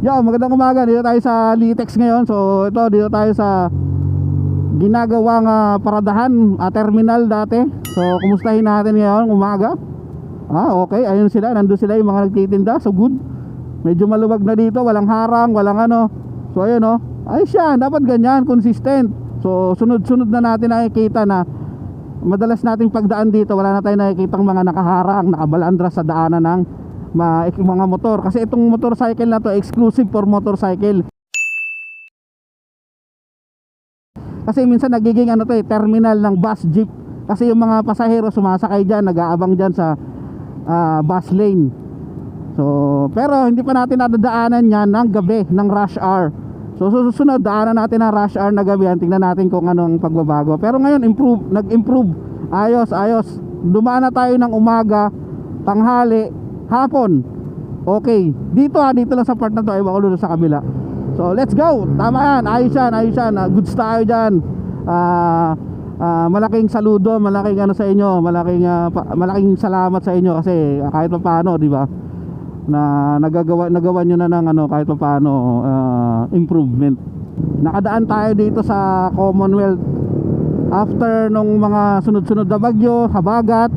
Yo, magandang umaga. Dito tayo sa Litex ngayon. So ito, dito tayo sa ginagawang paradahan, terminal dati. So kumustahin natin ngayon umaga. Okay, ayun sila, nandun sila yung mga nagtitinda. So good. Medyo maluwag na dito, walang harang, walang ano. So ayun ayos yan, dapat ganyan, consistent. So sunod-sunod na natin nakikita na madalas nating pagdaan dito, wala na tayong nakikitang mga nakaharang, nakabalandras sa daanan ng mga motor. Kasi itong motorcycle na to exclusive for motorcycle. Kasi minsan nagiging terminal ng bus, jeep. Kasi yung mga pasahero sumasakay dyan, nag-aabang dyan sa bus lane. So pero hindi pa natin nadadaanan yan ng gabi, ng rush hour. So susunod, daanan natin ang rush hour na gabi. Tingnan natin kung anong pagbabago. Pero ngayon nag-improve. Ayos. Dumaan na tayo ng umaga, tanghali, hapon. Okay. Dito lang sa part na to. Ewan ko doon sa kabila. So let's go. Tama yan. Ayos yan. Goods tayo dyan. Malaking saludo, malaking sa inyo, malaking salamat sa inyo kasi kahit pa paano, di ba? Na nagawa nyo na ng kahit pa paano improvement. Nakadaan tayo dito sa Commonwealth after nung mga sunod-sunod na bagyo, habagat.